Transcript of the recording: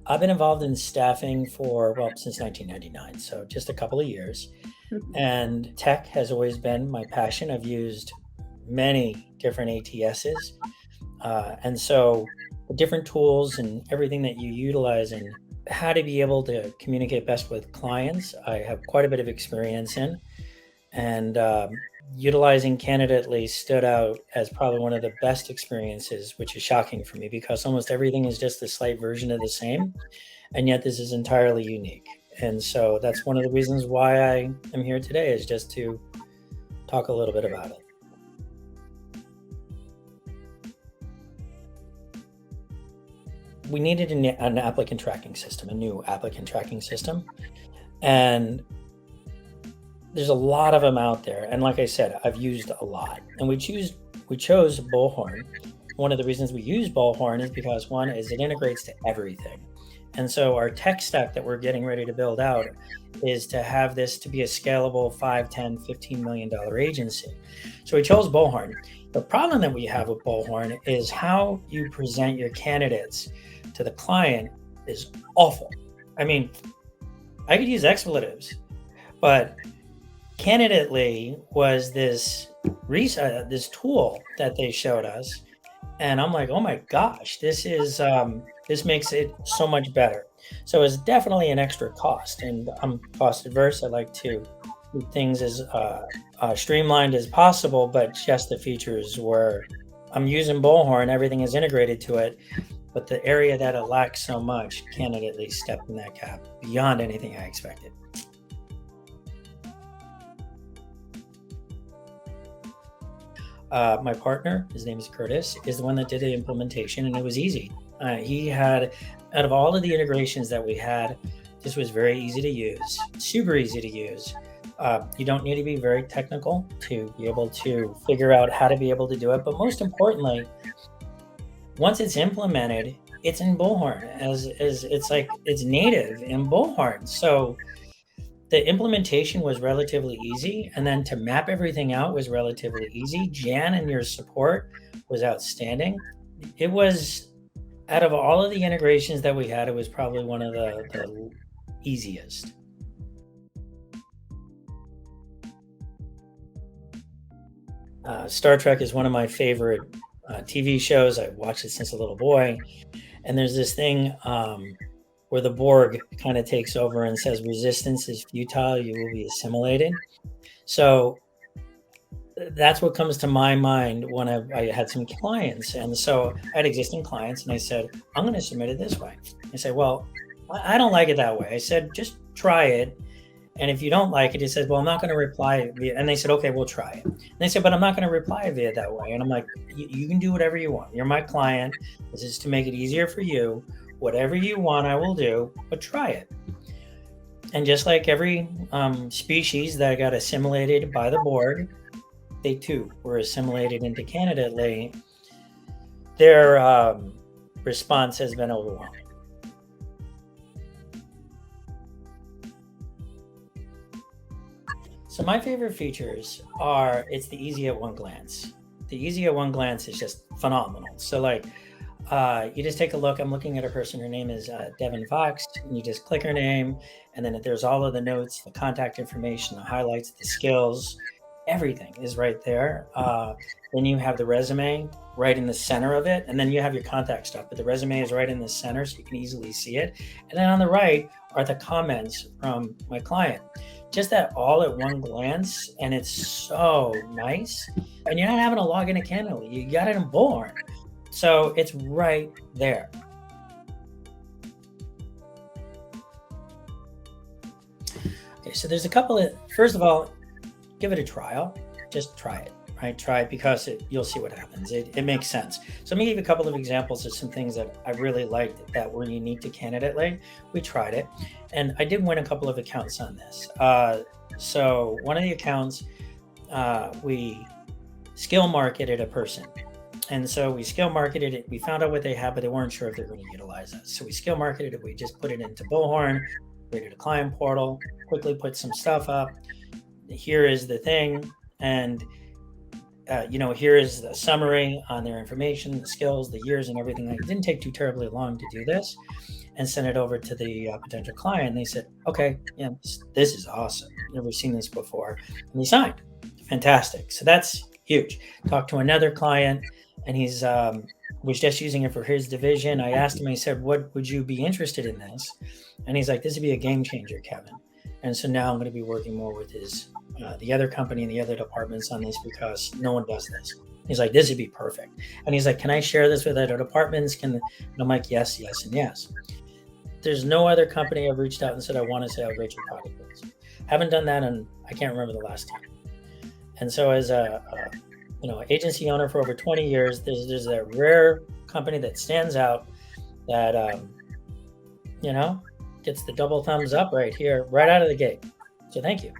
I've been involved in staffing for, well, since 1999, so just a couple of years. Mhm. And tech has always been my passion. I've used many different ATSs. And so the different tools and everything that you utilize and how to be able to communicate best with clients, I have quite a bit of experience in. And utilizing Candidate.ly stood out as probably one of the best experiences, which is shocking for me because almost everything is just a slight version of the same. And yet this is entirely unique. And so that's one of the reasons why I am here today, is just to talk a little bit about it. We needed an applicant tracking system, a new applicant tracking system. And there's a lot of them out there. And like I said, I've used a lot. And we chose Bullhorn. One of the reasons we use Bullhorn is because one is it integrates to everything. And so our tech stack that we're getting ready to build out is to have this to be a scalable 5, 10, $15 million agency. So we chose Bullhorn. The problem that we have with Bullhorn is how you present your candidates to the client is awful. I mean, I could use expletives, but Candidate.ly was this tool that they showed us, and I'm like, oh my gosh, this makes it so much better. So it's definitely an extra cost, and I'm cost adverse. I like to keep things as streamlined as possible, but just the features where I'm using Bullhorn, everything is integrated to it. But the area that it lacks so much, Candidate.ly stepped in that gap beyond anything I expected. My partner, his name is Curtis, is the one that did the implementation, and it was easy. He had, out of all of the integrations that we had, this was very easy to use, super easy to use. You don't need to be very technical to be able to figure out how to be able to do it. But most importantly, once it's implemented, it's in Bullhorn as it's like it's native in Bullhorn. So the implementation was relatively easy, and then to map everything out was relatively easy. Jan and your support was outstanding. It was, out of all of the integrations that we had, it was probably one of the easiest. Star Trek is one of my favorite TV shows. I watched it since a little boy, and there's this thing where the Borg kind of takes over and says resistance is futile, you will be assimilated. So that's what comes to my mind when I had some clients. And so I had existing clients, and I said, I'm going to submit it this way. I said, well, I don't like it that way. I said, just try it. And if you don't like it, he said, well, I'm not going to reply via, and they said, okay, we'll try it. And they said, but I'm not going to reply via that way. And I'm like, you can do whatever you want. You're my client. This is to make it easier for you. Whatever you want, I will do, but try it. And just like every species that got assimilated by the Borg, they too were assimilated into Candidate.ly. Their response has been overwhelming. So my favorite features are, it's the easy at one glance. The easy at one glance is just phenomenal. So like, you just take a look. I'm looking at a person. Her name is Devin Fox. And you just click her name, and then there's all of the notes, the contact information, the highlights, the skills, everything is right there. Then you have the resume right in the center of it, and then you have your contact stuff. But the resume is right in the center, so you can easily see it. And then on the right are the comments from my client. Just that all at one glance, and it's so nice. And you're not having to log into Candidly. You got it in Bullhorn. So it's right there. Okay, so there's a couple of, first of all, give it a trial. Just try it, right? Try it because you'll see what happens. It makes sense. So let me give you a couple of examples of some things that I really liked that were unique to Candidate.ly. We tried it, and I did win a couple of accounts on this. So one of the accounts, we skill marketed a person. And so we skill marketed it. We found out what they had, but they weren't sure if they're going to utilize us. So we skill marketed it. We just put it into Bullhorn, created a client portal, quickly put some stuff up. Here is the thing. And, here is the summary on their information, the skills, the years, and everything. It didn't take too terribly long to do this. and sent it over to the potential client. And they said, okay, yeah, this is awesome. Never seen this before. And he signed. Fantastic. So that's huge. Talked to another client, and he's was just using it for his division. I asked him, I said, what would you be interested in this? And he's like, this would be a game changer, Kevin. And so now I'm going to be working more with the other company and the other departments on this because no one does this. He's like, this would be perfect. And he's like, can I share this with other departments? And I'm like, yes, yes, and yes. There's no other company I've reached out and said, I want to say how great your product is. Haven't done that, and I can't remember the last time. And so as a agency owner for over 20 years, there's a rare company that stands out that, gets the double thumbs up right here, right out of the gate. So thank you.